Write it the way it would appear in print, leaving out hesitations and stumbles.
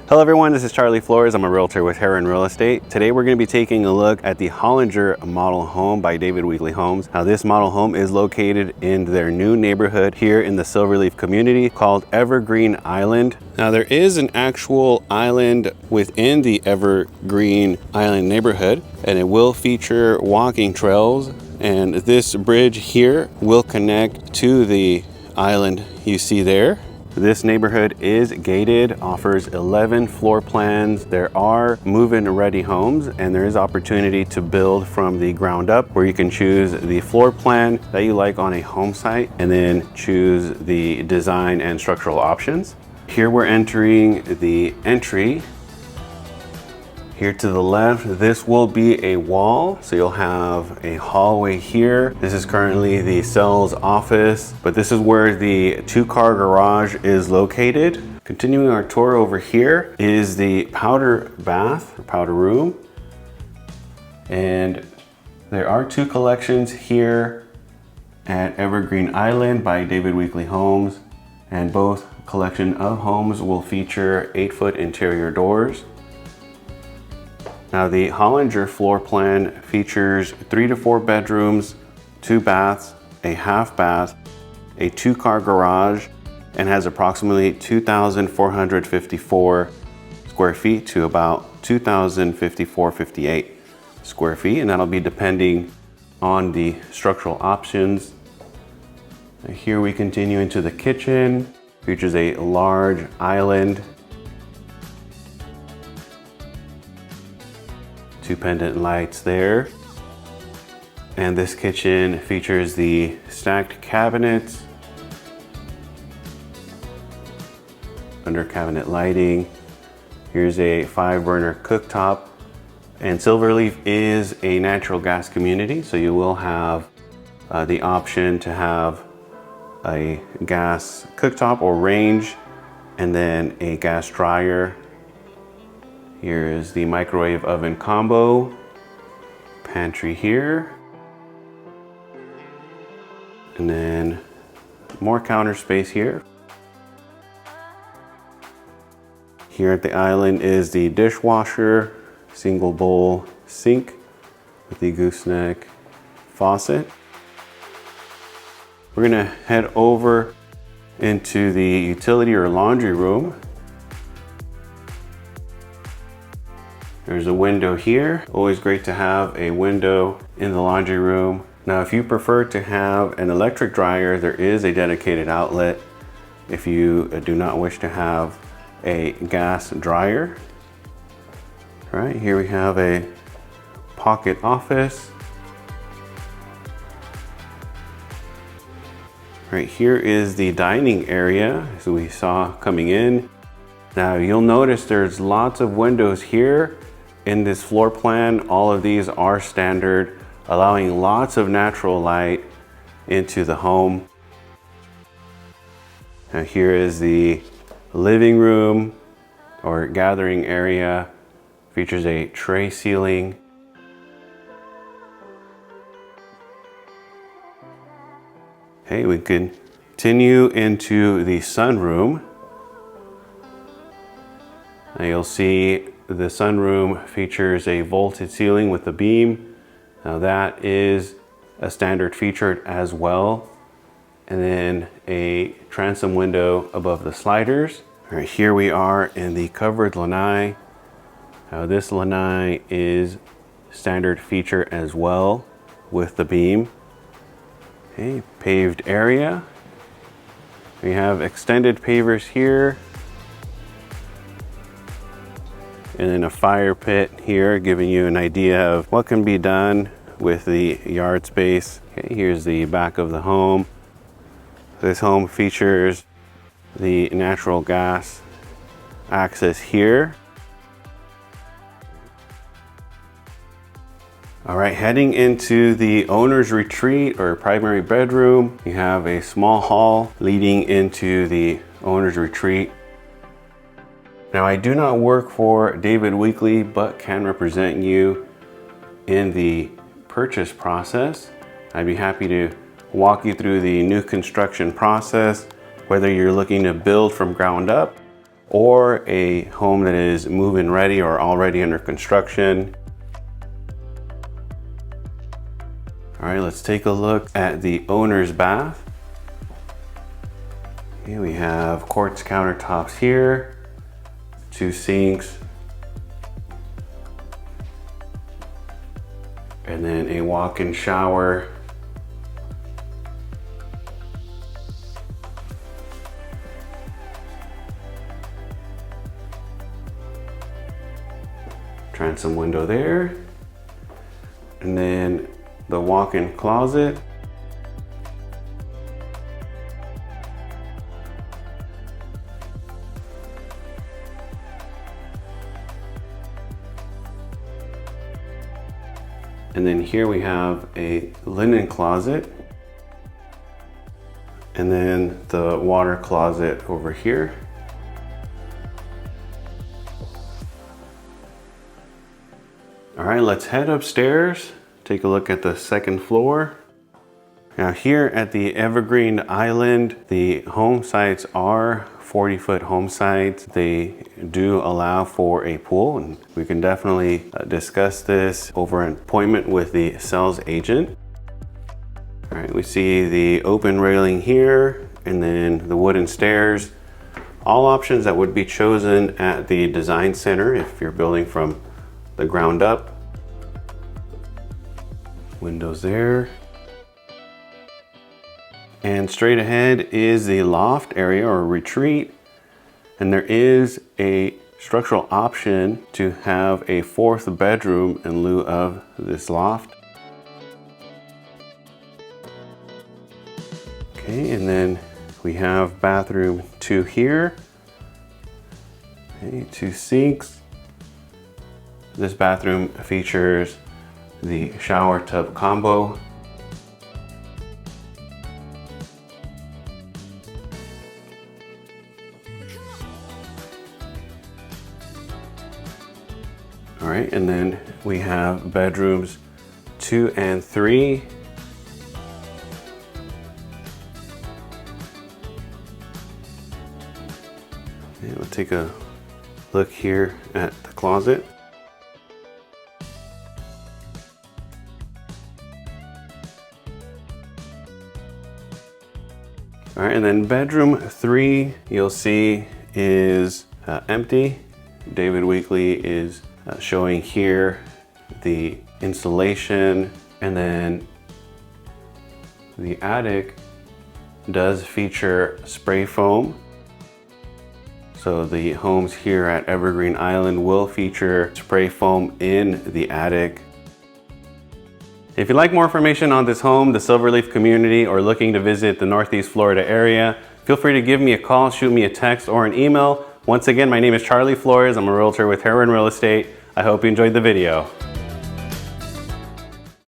Hello everyone, this is Charlie Flores. I'm a realtor with Herron Real Estate. Today we're going to be taking a look at the Hollinger model home by David Weekley Homes. Now this model home is located in their new neighborhood here in the Silverleaf community called Evergreen Island. Now there is an actual island within the Evergreen Island neighborhood, and it will feature walking trails, and this bridge here will connect to the island you see there. This neighborhood is gated, offers 11 floor plans. There are move-in ready homes, and there is opportunity to build from the ground up, where you can choose the floor plan that you like on a home site and then choose the design and structural options. Here we're entering the entry. Here to the left, this will be a wall, so you'll have a hallway here. This is currently the sales office, but this is where the two-car garage is located. Continuing our tour, over here is the powder bath, or powder room. And there are two collections here at Evergreen Island by David Weekley Homes, and both collection of homes will feature 8-foot interior doors. Now the Hollinger floor plan features 3 to 4 bedrooms, 2 baths, a half bath, a 2-car garage, and has approximately 2,454 square feet to about 2,054-58 square feet, and that'll be depending on the structural options. And here we continue into the kitchen. Features a large island, 2 pendant lights there. And this kitchen features the stacked cabinets, under cabinet lighting. Here's a 5-burner cooktop. And Silverleaf is a natural gas community, so you will have the option to have a gas cooktop or range, and then a gas dryer. Here is the microwave oven combo, pantry here, and then more counter space here. Here at the island is the dishwasher, single bowl sink with the gooseneck faucet. We're gonna head over into the utility or laundry room. There's a window here. Always great to have a window in the laundry room. Now, if you prefer to have an electric dryer, there is a dedicated outlet if you do not wish to have a gas dryer. All right, here we have a pocket office. Right here is the dining area, as we saw coming in. Now you'll notice there's lots of windows here in this floor plan. All of these are standard, allowing lots of natural light into the home. Now here is the living room or gathering area. Features a tray ceiling. Okay, we continue into the sunroom. Now you'll see the sunroom features a vaulted ceiling with a beam. Now that is a standard feature as well. And then a transom window above the sliders. All right, here we are in the covered lanai. Now this lanai is standard feature as well with the beam. Okay, paved area. We have extended pavers here. And then a fire pit here, giving you an idea of what can be done with the yard space. Okay, here's the back of the home. This home features the natural gas access here. All right, heading into the owner's retreat or primary bedroom, you have a small hall leading into the owner's retreat. Now, I do not work for David Weekley, but can represent you in the purchase process. I'd be happy to walk you through the new construction process, whether you're looking to build from ground up or a home that is move-in ready or already under construction. All right, let's take a look at the owner's bath. Here we have quartz countertops here, 2 sinks, and then a walk-in shower. Transom window there. And then the walk-in closet. And then here we have a linen closet. And then the water closet over here. All right, let's head upstairs, take a look at the second floor. Now here at the Evergreen Island, the home sites are 40-foot home sites. They do allow for a pool, and we can definitely discuss this over an appointment with the sales agent. All right, we see the open railing here, and then the wooden stairs. All options that would be chosen at the design center if you're building from the ground up. Windows there. And straight ahead is the loft area or retreat. And there is a structural option to have a 4th bedroom in lieu of this loft. Okay, and then we have bathroom 2 here. Okay, 2 sinks. This bathroom features the shower tub combo. All right, and then we have bedrooms 2 and 3. Okay, we'll take a look here at the closet. All right, and then bedroom 3, you'll see is empty. David Weekley is showing here the insulation, and then the attic does feature spray foam. So the homes here at Evergreen Island will feature spray foam in the attic. If you'd like more information on this home, the Silverleaf community, or looking to visit the Northeast Florida area, feel free to give me a call, shoot me a text, or an email. Once again, my name is Charlie Flores. I'm a realtor with Herron Real Estate. I hope you enjoyed the video.